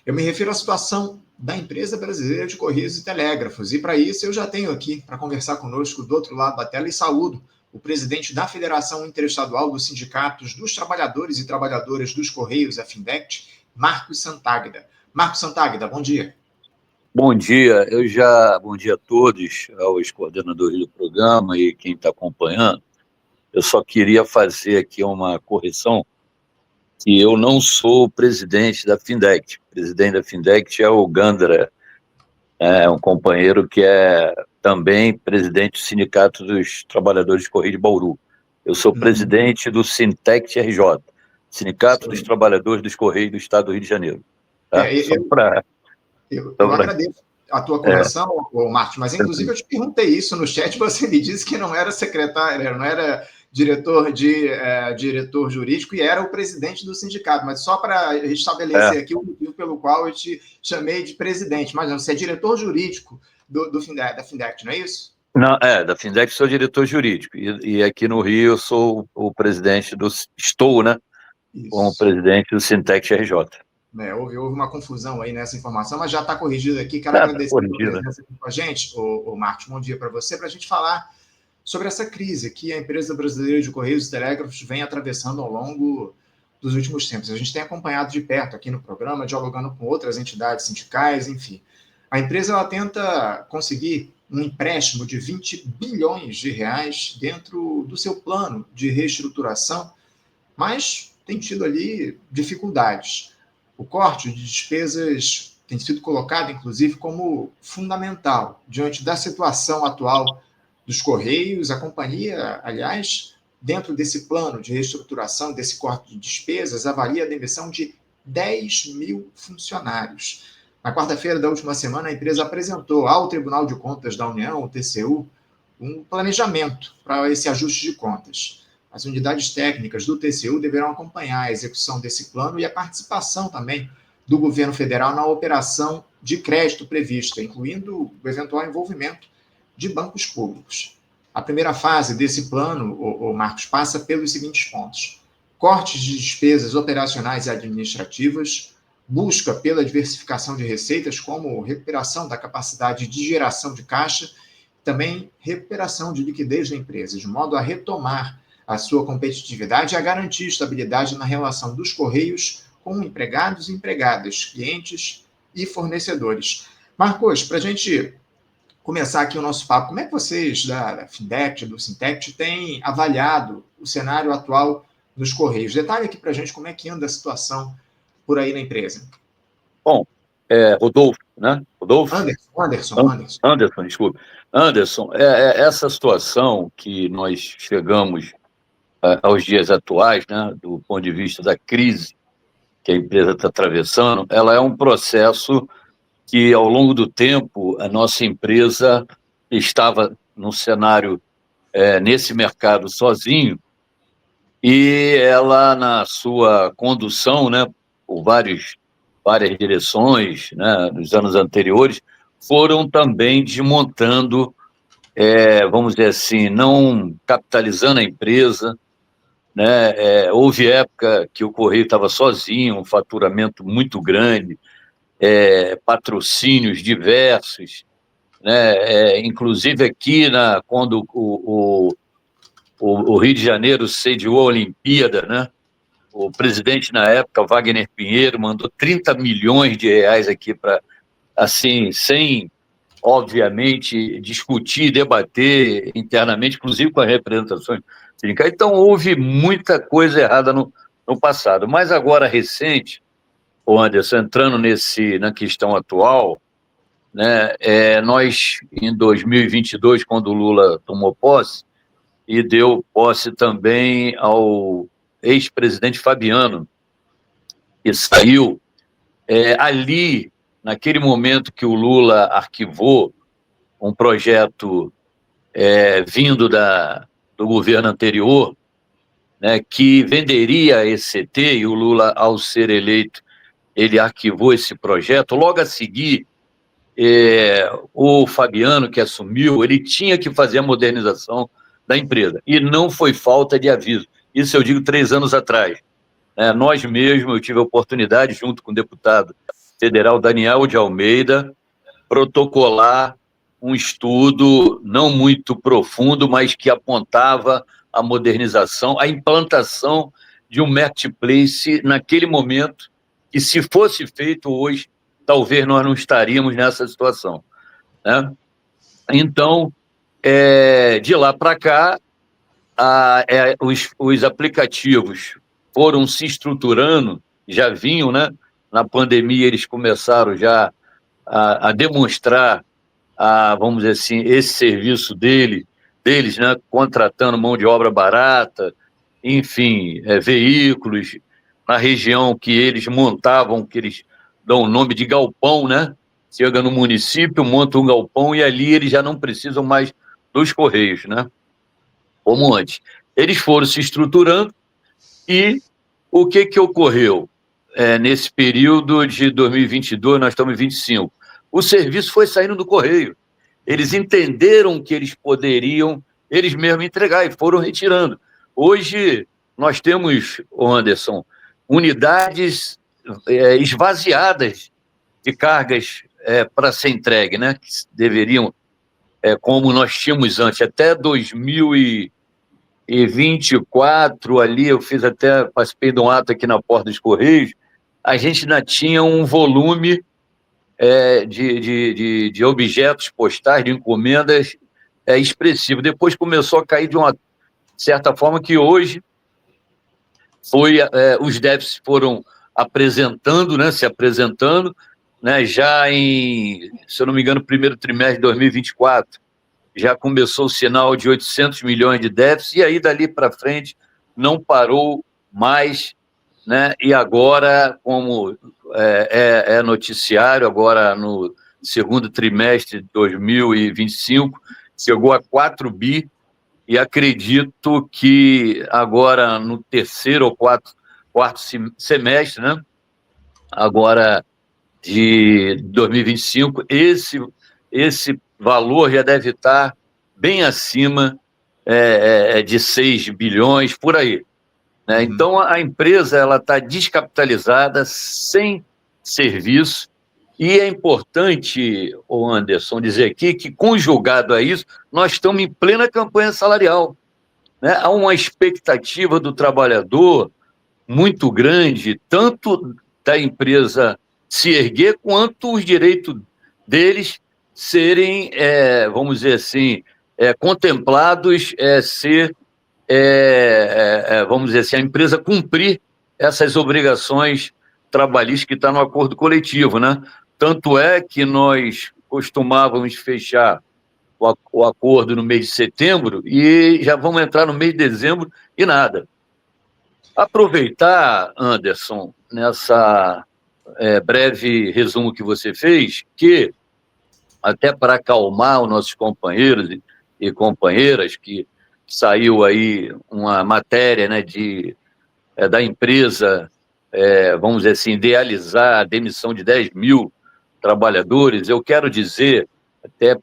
Eu me refiro à situação da empresa brasileira de Correios e Telégrafos. E para isso eu já tenho aqui para conversar conosco do outro lado da tela e saúdo o presidente da Federação Interestadual dos Sindicatos dos Trabalhadores e Trabalhadoras dos Correios, a Findect, Marcos Santáguida. Marcos Santáguida, bom dia. Bom dia, bom dia a todos, aos coordenadores do programa e quem está acompanhando. Eu só queria fazer aqui uma correção, que eu não sou o presidente da Findect. O presidente da Findect é o Gandra, um companheiro que é também presidente do Sindicato dos Trabalhadores de Correio de Bauru. Eu sou presidente do Sintect RJ, Sindicato dos Trabalhadores dos Correios do Estado do Rio de Janeiro. Tá? Eu agradeço a tua correção, Marcos, mas inclusive eu te perguntei isso no chat, você me disse que não era secretário, não era diretor jurídico e era o presidente do sindicato, mas só para estabelecer aqui o motivo pelo qual eu te chamei de presidente, mas não, você é diretor jurídico da Findect, não é isso? Não, da Findect sou diretor jurídico, e aqui no Rio eu sou o presidente estou, né, como presidente do Sintect RJ. Houve uma confusão aí nessa informação, mas já está corrigido aqui. Quero agradecer pela presença aqui com a gente, o Marcos. Bom dia para você, para a gente falar sobre essa crise que a empresa brasileira de Correios e Telégrafos vem atravessando ao longo dos últimos tempos. A gente tem acompanhado de perto aqui no programa, dialogando com outras entidades sindicais, enfim. A empresa ela tenta conseguir um empréstimo de 20 bilhões de reais dentro do seu plano de reestruturação, mas tem tido ali dificuldades. O corte de despesas tem sido colocado, inclusive, como fundamental diante da situação atual dos Correios. A companhia, aliás, dentro desse plano de reestruturação, desse corte de despesas, avalia a demissão de 10 mil funcionários. Na quarta-feira da última semana, a empresa apresentou ao Tribunal de Contas da União, o TCU, um planejamento para esse ajuste de contas. As unidades técnicas do TCU deverão acompanhar a execução desse plano e a participação também do governo federal na operação de crédito prevista, incluindo o eventual envolvimento de bancos públicos. A primeira fase desse plano, Marcos, passa pelos seguintes pontos: cortes de despesas operacionais e administrativas, busca pela diversificação de receitas, como recuperação da capacidade de geração de caixa, também recuperação de liquidez da empresa, de modo a retomar a sua competitividade e a garantir estabilidade na relação dos Correios com empregados e empregadas, clientes e fornecedores. Marcos, para a gente começar aqui o nosso papo, como é que vocês da Findect, do Sintect, têm avaliado o cenário atual dos Correios? Detalhe aqui para a gente como é que anda a situação por aí na empresa. Bom, Rodolfo, né? Rodolfo? Anderson, desculpe. Anderson, essa situação que nós chegamos aos dias atuais, né, do ponto de vista da crise que a empresa está atravessando, ela é um processo que, ao longo do tempo, a nossa empresa estava num cenário, nesse mercado sozinho, e ela, na sua condução, né, por várias direções, né, nos anos anteriores, foram também desmontando, vamos dizer assim, não capitalizando a empresa, né? Houve época que o Correio estava sozinho, um faturamento muito grande, patrocínios diversos, né? Inclusive aqui, quando o Rio de Janeiro sediou a Olimpíada, né? O presidente na época, Wagner Pinheiro, mandou 30 milhões de reais aqui para, assim, sem, obviamente, discutir, debater internamente, inclusive com as representações sindicais. Então, houve muita coisa errada no passado. Mas agora, recente, Anderson, entrando na questão atual, né, nós, em 2022, quando o Lula tomou posse, e deu posse também ao ex-presidente Fabiano, que saiu, ali, naquele momento que o Lula arquivou um projeto vindo do governo anterior, né, que venderia a ECT, e o Lula, ao ser eleito, ele arquivou esse projeto. Logo a seguir, o Fabiano, que assumiu, ele tinha que fazer a modernização da empresa, e não foi falta de aviso. Isso eu digo 3 anos atrás. Nós mesmos, eu tive a oportunidade, junto com o deputado Federal Daniel de Almeida protocolar um estudo não muito profundo, mas que apontava a modernização, a implantação de um marketplace naquele momento, que se fosse feito hoje, talvez nós não estaríamos nessa situação, né? Então, de lá para cá, os aplicativos foram se estruturando, já vinham, né? Na pandemia eles começaram já a demonstrar, vamos dizer assim, esse serviço deles, né? Contratando mão de obra barata, enfim, veículos na região que eles montavam, que eles dão o nome de galpão, né? Chega no município, monta um galpão e ali eles já não precisam mais dos Correios, né? Como antes. Eles foram se estruturando e o que ocorreu nesse período de 2022, nós estamos em 25. O serviço foi saindo do Correio. Eles entenderam que eles poderiam, eles mesmos entregar e foram retirando. Hoje nós temos, Anderson, unidades esvaziadas de cargas para ser entregue, né? Que deveriam, como nós tínhamos antes, até 2024 ali, eu participei de um ato aqui na Porta dos Correios, a gente ainda tinha um volume de objetos postais, de encomendas expressivo. Depois começou a cair de uma certa forma que hoje os déficits foram apresentando, né, se apresentando, né, já se eu não me engano, primeiro trimestre de 2024, já começou o sinal de 800 milhões de déficit, e aí dali para frente não parou mais, né? E agora, como noticiário, agora no segundo trimestre de 2025, chegou a 4 bi, e acredito que agora no terceiro ou quarto semestre, né? Agora de 2025, esse valor já deve estar bem acima de 6 bilhões, por aí, né? Então, a empresa está descapitalizada, sem serviço, e é importante, Anderson, dizer aqui que, conjugado a isso, nós estamos em plena campanha salarial, né? Há uma expectativa do trabalhador muito grande, tanto da empresa se erguer, quanto os direitos deles serem, vamos dizer assim, contemplados, vamos dizer assim, a empresa cumprir essas obrigações trabalhistas que estão no acordo coletivo, né? Tanto é que nós costumávamos fechar o acordo no mês de setembro e já vamos entrar no mês de dezembro e nada. Aproveitar, Anderson, nessa breve resumo que você fez, que até para acalmar os nossos companheiros e companheiras, que saiu aí uma matéria, né, da empresa, vamos dizer assim, idealizar a demissão de 10 mil trabalhadores. Eu quero dizer, até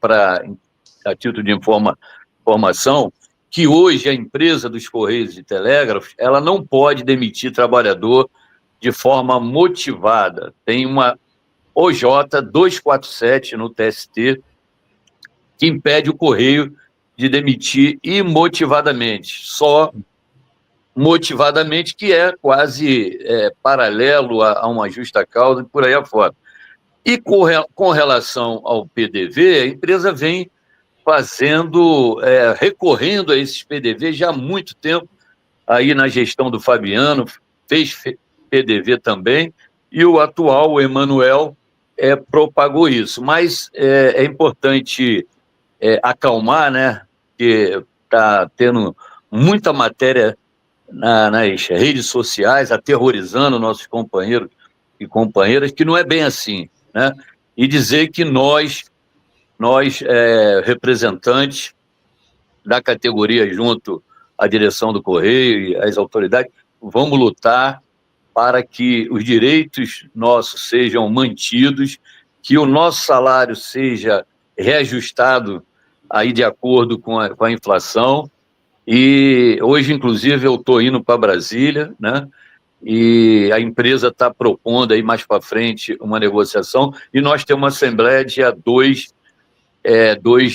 a título de informação, que hoje a empresa dos Correios e Telégrafos, ela não pode demitir trabalhador de forma motivada. Tem uma OJ 247 no TST que impede o Correio de demitir imotivadamente, só motivadamente, que é quase paralelo a uma justa causa e por aí afora. E com relação ao PDV, a empresa vem recorrendo a esses PDV já há muito tempo, aí na gestão do Fabiano, fez PDV também, e o atual, o Emanuel, propagou isso. Mas é importante acalmar, né, que está tendo muita matéria nas redes sociais, aterrorizando nossos companheiros e companheiras, que não é bem assim, né? E dizer que nós representantes da categoria, junto à direção do Correio e às autoridades, vamos lutar para que os direitos nossos sejam mantidos, que o nosso salário seja reajustado aí de acordo com a inflação. E hoje, inclusive, eu estou indo para Brasília, né? e a empresa está propondo aí mais para frente uma negociação, e nós temos uma assembleia dia 2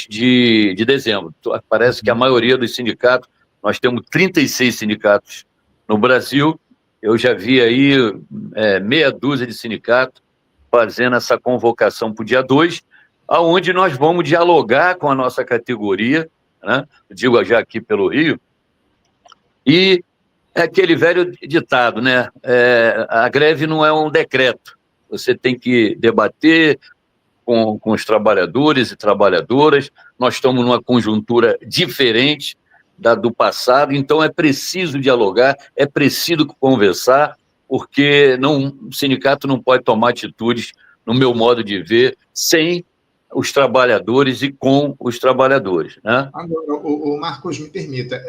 de dezembro. Parece que a maioria dos sindicatos, nós temos 36 sindicatos no Brasil, eu já vi aí meia dúzia de sindicatos fazendo essa convocação para o dia 2, aonde nós vamos dialogar com a nossa categoria, né? Digo já aqui pelo Rio, e é aquele velho ditado, né? A greve não é um decreto, você tem que debater com os trabalhadores e trabalhadoras, nós estamos numa conjuntura diferente do passado, então é preciso dialogar, é preciso conversar, porque o sindicato não pode tomar atitudes, no meu modo de ver, sem os trabalhadores e com os trabalhadores, né? Agora, o Marcos, me permita,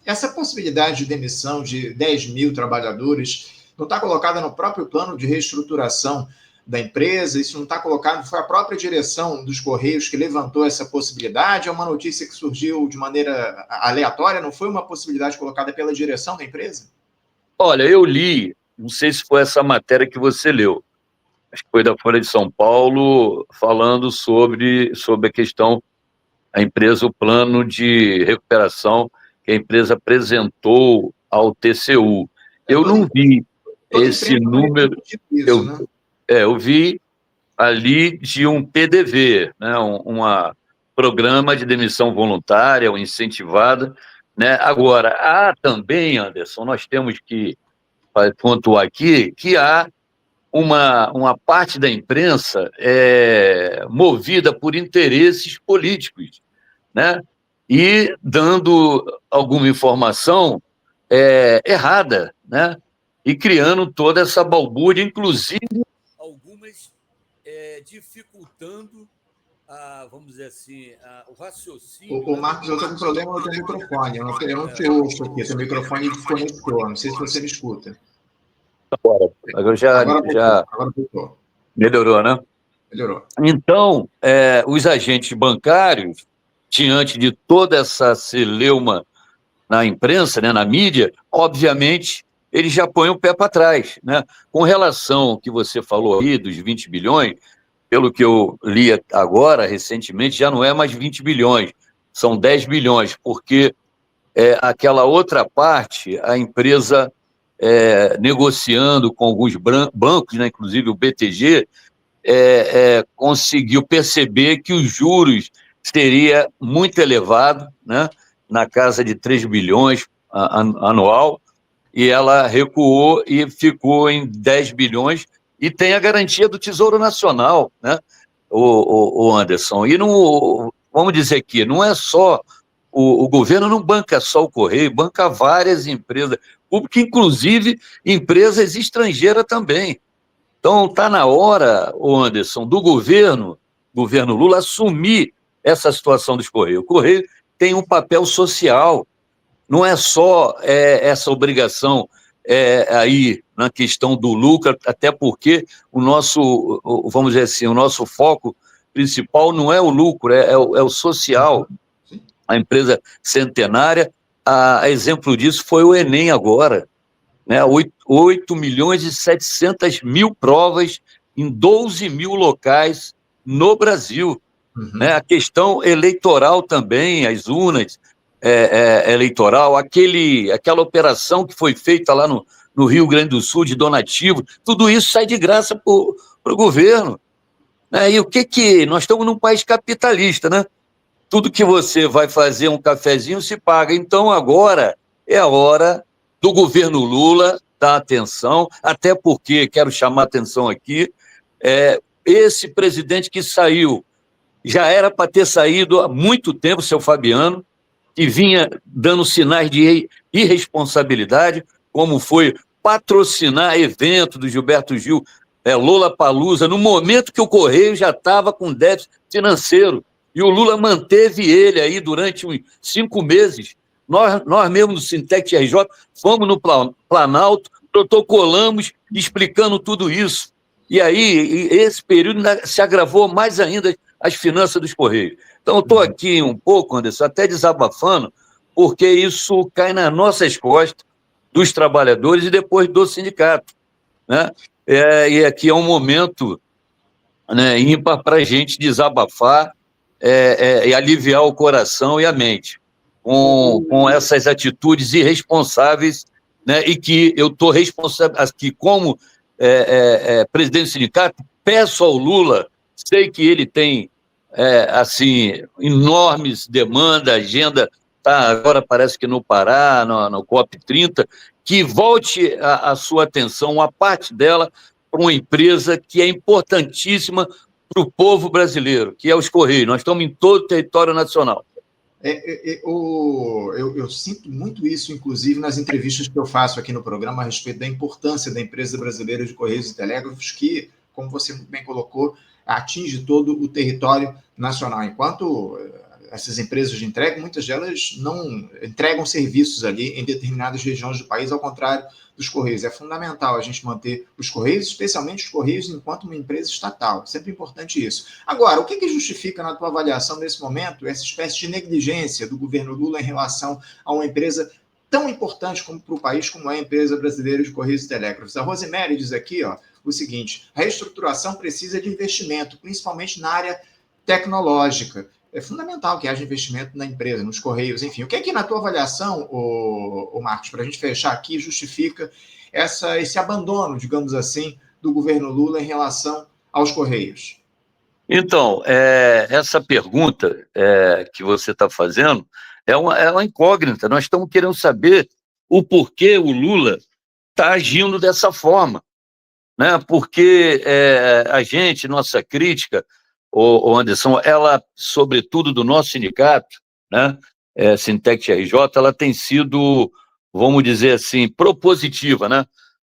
essa possibilidade de demissão de 10 mil trabalhadores não está colocada no próprio plano de reestruturação da empresa? Isso não está colocado? Foi a própria direção dos Correios que levantou essa possibilidade? É uma notícia que surgiu de maneira aleatória? Não foi uma possibilidade colocada pela direção da empresa? Olha, eu li, não sei se foi essa matéria que você leu, acho que foi da Folha de São Paulo, falando sobre a questão, a empresa, o plano de recuperação que a empresa apresentou ao TCU. Eu não vi esse número, eu vi ali de um PDV, né, programa de demissão voluntária ou incentivada, né? Agora, há também, Anderson, nós temos que pontuar aqui que há uma parte da imprensa movida por interesses políticos, né? E dando alguma informação errada, né? E criando toda essa balbúrdia, inclusive algumas dificultando, vamos dizer assim, o raciocínio. O Marcos, eu estou com problema no teu microfone, eu não te ouço aqui, teu microfone desconectou, não sei se você me escuta. Agora melhorou, né? Melhorou. Então, os agentes bancários, diante de toda essa celeuma na imprensa, né, na mídia, obviamente, eles já põem o pé para trás, né? Com relação ao que você falou aí, dos 20 bilhões, pelo que eu li agora, recentemente, já não é mais 20 bilhões, são 10 bilhões, porque aquela outra parte, a empresa negociando com alguns bancos, né, inclusive o BTG, conseguiu perceber que os juros seria muito elevado, né, na casa de 3 bilhões anual, e ela recuou e ficou em 10 bilhões, e tem a garantia do Tesouro Nacional, né, o Anderson. E não, vamos dizer aqui, não é só, o governo não banca só o Correio, banca várias empresas públicas, inclusive empresas estrangeiras também. Então, está na hora, Anderson, do governo Lula, assumir essa situação dos Correios. O Correio tem um papel social, não é só essa obrigação aí na questão do lucro, até porque vamos dizer assim, o nosso foco principal não é o lucro, é o social. A empresa centenária, a exemplo disso foi o Enem agora, né? 8 milhões e 700 mil provas em 12 mil locais no Brasil. Né? A questão eleitoral também, as urnas eleitoral, aquela operação que foi feita lá no Rio Grande do Sul, de donativo, tudo isso sai de graça para o governo. Né? E o que nós estamos num país capitalista, né? Tudo que você vai fazer um cafezinho se paga. Então, agora é a hora do governo Lula dar atenção, até porque, quero chamar a atenção aqui, esse presidente que saiu, já era para ter saído há muito tempo, seu Fabiano, que vinha dando sinais de irresponsabilidade, como foi patrocinar evento do Gilberto Gil, Lollapalooza, no momento que o Correio já estava com déficit financeiro. E o Lula manteve ele aí durante uns 5 meses. Nós mesmos do Sintec RJ fomos no Planalto, protocolamos explicando tudo isso. E aí, esse período se agravou mais ainda as finanças dos Correios. Então, eu estou aqui um pouco, Anderson, até desabafando, porque isso cai nas nossas costas. dos trabalhadores e depois do sindicato, né? E aqui é um momento, né, ímpar para a gente desabafar e aliviar o coração e a mente com essas atitudes irresponsáveis, né, e que eu estou responsável, que como presidente do sindicato, peço ao Lula, sei que ele tem, assim, enormes demandas, agenda, tá, agora parece que no Pará, no COP30, que volte a sua atenção, uma parte dela, para uma empresa que é importantíssima para o povo brasileiro, que é os Correios. Nós estamos em todo o território nacional. Eu sinto muito isso, inclusive, nas entrevistas que eu faço aqui no programa a respeito da importância da empresa brasileira de Correios e Telégrafos, que, como você muito bem colocou, atinge todo o território nacional. Enquanto essas empresas de entrega, muitas delas não entregam serviços ali em determinadas regiões do país, ao contrário dos Correios. É fundamental a gente manter os Correios, especialmente os Correios, enquanto uma empresa estatal. É sempre importante isso. Agora, o que justifica, na tua avaliação, nesse momento, essa espécie de negligência do governo Lula em relação a uma empresa tão importante para o país como é a empresa brasileira de Correios e Telégrafos? A Rosemary diz aqui, o seguinte: a reestruturação precisa de investimento, principalmente na área tecnológica. É fundamental que haja investimento na empresa, nos Correios, enfim. O que é que, na tua avaliação, o Marcos, para a gente fechar aqui, justifica esse abandono, digamos assim, do governo Lula em relação aos Correios? Então, essa pergunta que você está fazendo é uma incógnita. Nós estamos querendo saber o porquê o Lula está agindo dessa forma, né? Porque a gente, nossa crítica, o Anderson, ela, sobretudo do nosso sindicato, né, Sintec RJ, ela tem sido, vamos dizer assim, propositiva, né?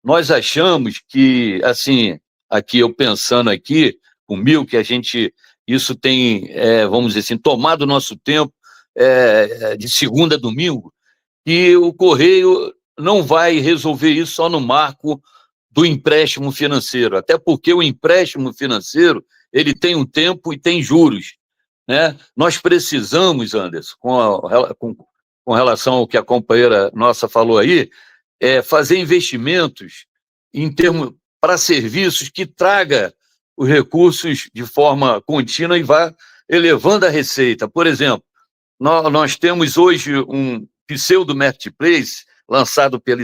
Nós achamos que, assim, aqui eu pensando aqui, comigo, que isso tem, vamos dizer assim, tomado o nosso tempo de segunda a domingo, e o Correio não vai resolver isso só no marco do empréstimo financeiro, até porque o empréstimo financeiro ele tem um tempo e tem juros, né? Nós precisamos, Anderson, com relação ao que a companheira nossa falou aí, fazer investimentos em termos para serviços que traga os recursos de forma contínua e vá elevando a receita. Por exemplo, nós temos hoje um pseudo marketplace lançado pelo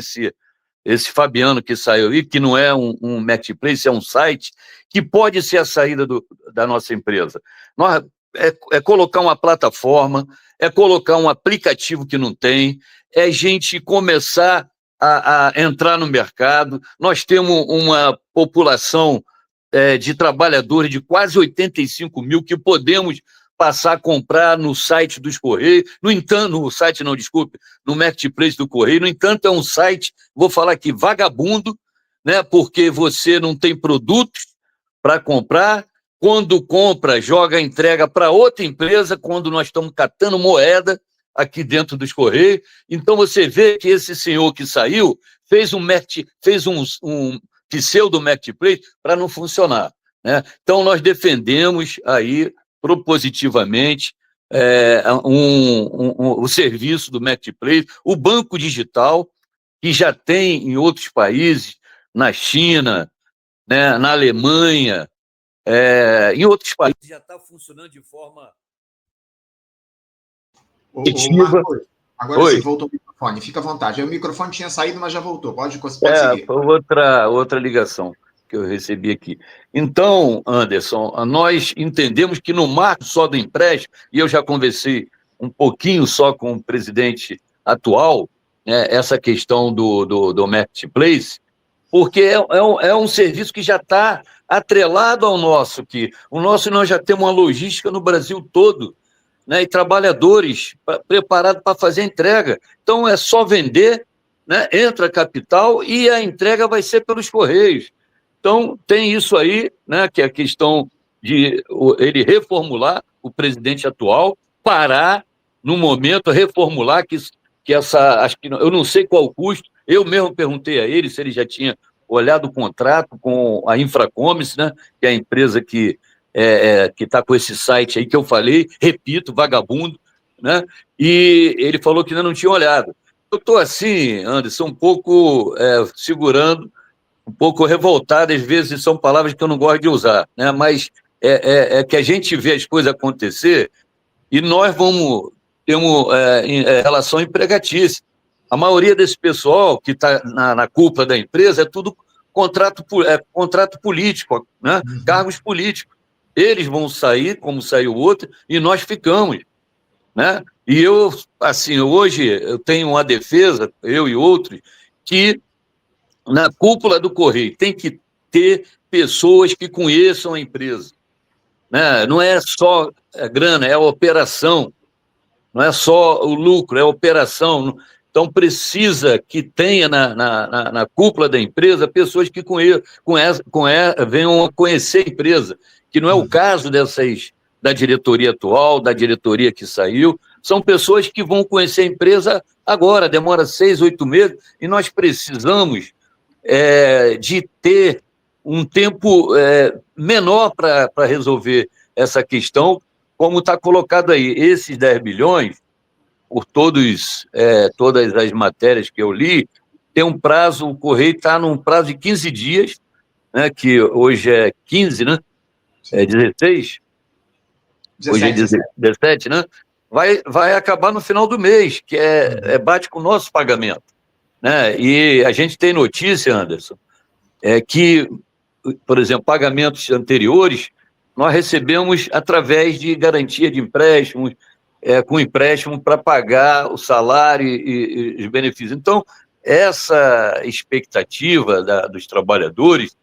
esse Fabiano que saiu aí, que não é um marketplace, é um site, que pode ser a saída da nossa empresa. Colocar uma plataforma, colocar um aplicativo que não tem, a gente começar a entrar no mercado. Nós temos uma população de trabalhadores de quase 85 mil que podemos passar a comprar no site dos Correios, no entanto, no Marketplace do Correio, no entanto, é um site, vou falar aqui, vagabundo, né, porque você não tem produtos para comprar, quando compra, joga a entrega para outra empresa, quando nós estamos catando moeda aqui dentro dos Correios. Então você vê que esse senhor que saiu fez um pseudo marketplace para não funcionar, né? Então nós defendemos aí propositivamente o serviço do marketplace, o banco digital, que já tem em outros países, na China, né, na Alemanha, em outros países já está funcionando de forma efetiva. Agora sim, voltou o microfone, fica à vontade. O microfone tinha saído, mas já voltou, pode seguir. Outra ligação que eu recebi aqui. Então, Anderson, nós entendemos que no marco só do empréstimo, e eu já conversei um pouquinho só com o presidente atual, né, essa questão do marketplace, porque é um serviço que já está atrelado ao nosso aqui. Nós já temos uma logística no Brasil todo, né, e trabalhadores preparados para fazer a entrega. Então, é só vender, né, entra capital e a entrega vai ser pelos Correios. Então, tem isso aí, né, que é a questão de ele reformular, o presidente atual, parar no momento, reformular, acho que eu não sei qual o custo, eu mesmo perguntei a ele se ele já tinha olhado o contrato com a Infracommerce, né, que é a empresa que está com esse site aí que eu falei, repito, vagabundo, né, e ele falou que ainda não tinha olhado. Eu estou assim, Anderson, um pouco segurando, um pouco revoltado, às vezes são palavras que eu não gosto de usar, né? Mas é que a gente vê as coisas acontecer e nós temos relação empregatícia. A maioria desse pessoal que está na cúpula da empresa é tudo contrato político, né? Cargos políticos. Eles vão sair, como saiu outro, e nós ficamos, né? E eu, assim, hoje eu tenho uma defesa, eu e outros, que na cúpula do Correio tem que ter pessoas que conheçam a empresa, né? Não é só a grana, é a operação, não é só o lucro, é a operação. Então precisa que tenha na cúpula da empresa pessoas que venham a conhecer a empresa, que não é o caso da diretoria atual, da diretoria que saiu. São pessoas que vão conhecer a empresa agora, demora 6, 8 meses, e nós precisamos de ter um tempo menor para resolver essa questão, como está colocado aí. Esses 10 bilhões, por todas as matérias que eu li, tem um prazo, o Correio está num prazo de 15 dias, né, que hoje é 15, né? É 16? 17, hoje é 17, né? Vai acabar no final do mês, que bate com o nosso pagamento, né? E a gente tem notícia, Anderson, que, por exemplo, pagamentos anteriores, nós recebemos através de garantia de empréstimos, com empréstimo para pagar o salário e os benefícios. Então, essa expectativa dos trabalhadores,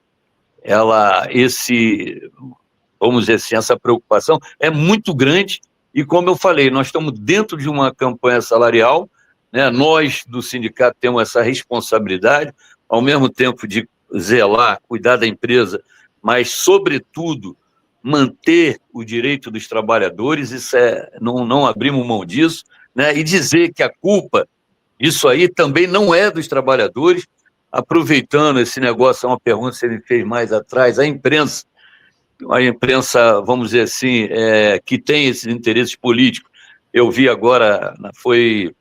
vamos dizer assim, essa preocupação é muito grande. E, como eu falei, nós estamos dentro de uma campanha salarial, né? Nós, do sindicato, temos essa responsabilidade, ao mesmo tempo de zelar, cuidar da empresa, mas, sobretudo, manter o direito dos trabalhadores. Isso não abrimos mão disso, né? E dizer que a culpa, isso aí também não é dos trabalhadores. Aproveitando esse negócio, é uma pergunta que você me fez mais atrás, a imprensa, vamos dizer assim, que tem esses interesses políticos. Eu vi agora, foi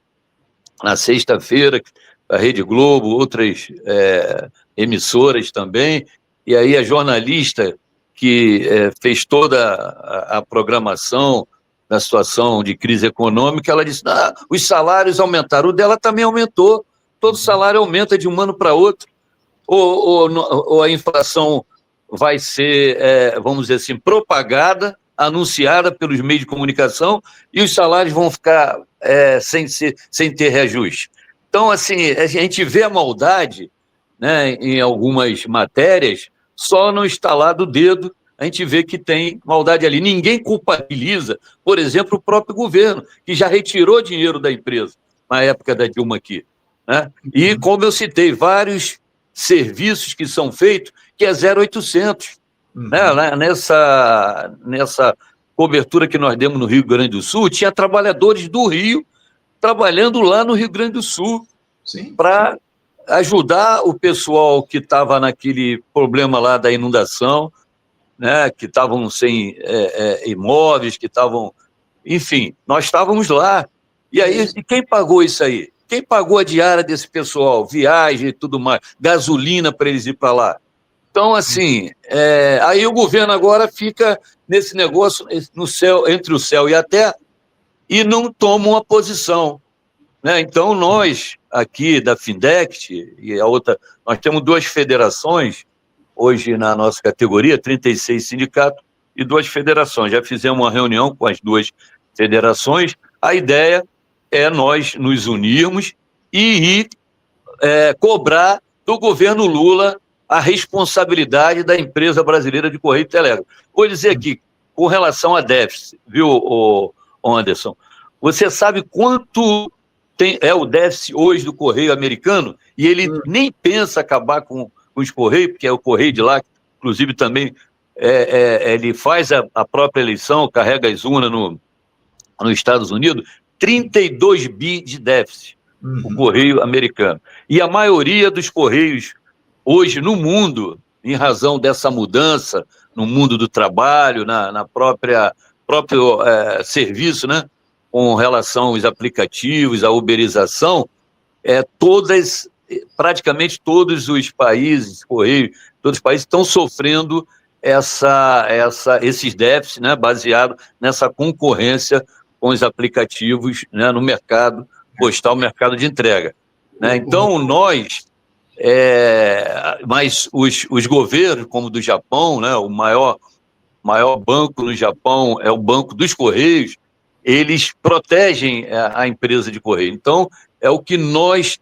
na sexta-feira, a Rede Globo, outras emissoras também, e aí a jornalista que fez toda a programação da situação de crise econômica, ela disse, os salários aumentaram, o dela também aumentou, todo salário aumenta de um ano para outro, ou a inflação vai ser, vamos dizer assim, propagada, anunciada pelos meios de comunicação, e os salários vão ficar sem ter reajuste. Então, assim, a gente vê a maldade, né, em algumas matérias, só no estalar do dedo a gente vê que tem maldade ali. Ninguém culpabiliza, por exemplo, o próprio governo, que já retirou dinheiro da empresa na época da Dilma aqui, né? E, como eu citei, vários serviços que são feitos que é 0800. Né? Nessa cobertura que nós demos no Rio Grande do Sul, tinha trabalhadores do Rio trabalhando lá no Rio Grande do Sul para ajudar o pessoal que estava naquele problema lá da inundação, né? Que estavam sem imóveis, que estavam... Enfim, nós estávamos lá. E aí, e quem pagou isso aí? Quem pagou a diária desse pessoal? Viagem e tudo mais, gasolina para eles ir para lá. Então, assim, aí o governo agora fica nesse negócio no céu, entre o céu e a terra, e não toma uma posição, né? Então, nós aqui da Findect e a outra, nós temos 2 federações hoje na nossa categoria, 36 sindicatos e 2 federações. Já fizemos uma reunião com as 2 federações. A ideia é nós nos unirmos e ir cobrar do governo Lula a responsabilidade da empresa brasileira de Correio e Telégrafo. Vou dizer aqui, com relação a déficit, viu, Anderson? Você sabe quanto é o déficit hoje do Correio americano? E ele nem pensa acabar com os Correios, porque é o Correio de lá, inclusive também ele faz a própria eleição, carrega as urnas nos Estados Unidos, 32 bi de déficit, o Correio americano. E a maioria dos Correios hoje no mundo, em razão dessa mudança no mundo do trabalho, na próprio serviço, né, com relação aos aplicativos, à uberização, praticamente todos os países, Correios, todos os países estão sofrendo esses déficits, né, baseado nessa concorrência com os aplicativos, né, no mercado postal, mercado de entrega. Né? Então, mas os governos, como o do Japão, né, o maior banco no Japão é o Banco dos Correios, eles protegem a empresa de correio. Então, é o que nós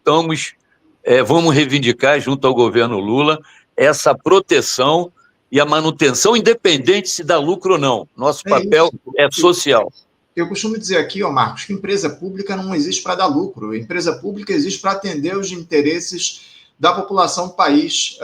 vamos reivindicar junto ao governo Lula, essa proteção e a manutenção, independente se dá lucro ou não. Nosso papel é social. Eu costumo dizer aqui, Marcos, que empresa pública não existe para dar lucro. A empresa pública existe para atender os interesses da população do país.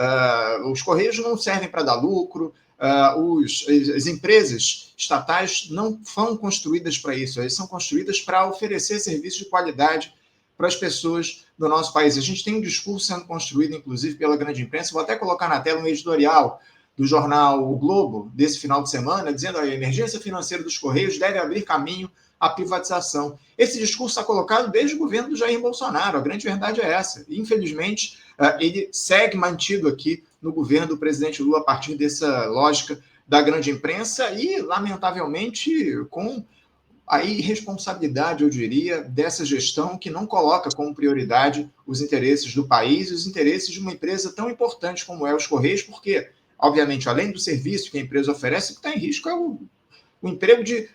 Os Correios não servem para dar lucro, as empresas estatais não foram construídas para isso, elas são construídas para oferecer serviços de qualidade para as pessoas do nosso país. A gente tem um discurso sendo construído, inclusive, pela grande imprensa, vou até colocar na tela um editorial do jornal O Globo, desse final de semana, dizendo que a emergência financeira dos Correios deve abrir caminho à privatização. Esse discurso está colocado desde o governo do Jair Bolsonaro, a grande verdade é essa. E, infelizmente, ele segue mantido aqui no governo do presidente Lula a partir dessa lógica da grande imprensa e, lamentavelmente, com a irresponsabilidade, eu diria, dessa gestão que não coloca como prioridade os interesses do país e os interesses de uma empresa tão importante como é os Correios, porque, obviamente, além do serviço que a empresa oferece, o que está em risco é o emprego de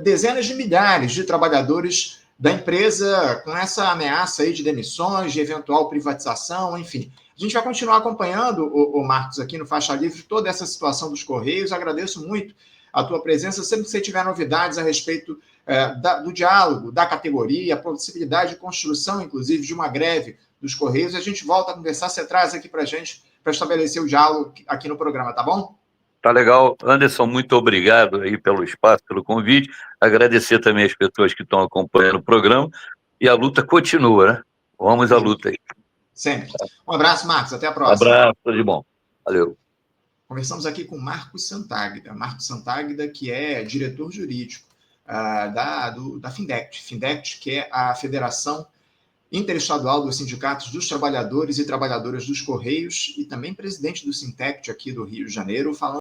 dezenas de milhares de trabalhadores da empresa com essa ameaça aí de demissões, de eventual privatização, enfim. A gente vai continuar acompanhando, o Marcos, aqui no Faixa Livre, toda essa situação dos Correios. Agradeço muito a tua presença. Sempre que você tiver novidades a respeito do diálogo, da categoria, a possibilidade de construção, inclusive, de uma greve dos Correios, a gente volta a conversar, você traz aqui para a gente, para estabelecer o diálogo aqui no programa, tá bom? Tá legal. Anderson, muito obrigado aí pelo espaço, pelo convite. Agradecer também as pessoas que estão acompanhando o programa. E a luta continua, né? Vamos à luta aí. Sempre. Um abraço, Marcos. Até a próxima. Um abraço, tudo de bom. Valeu. Conversamos aqui com Marcos Santáguida. Marcos Santáguida, que é diretor jurídico da Findect. Findect, que é a Federação Interestadual dos Sindicatos dos Trabalhadores e Trabalhadoras dos Correios e também presidente do Sintect aqui do Rio de Janeiro, falando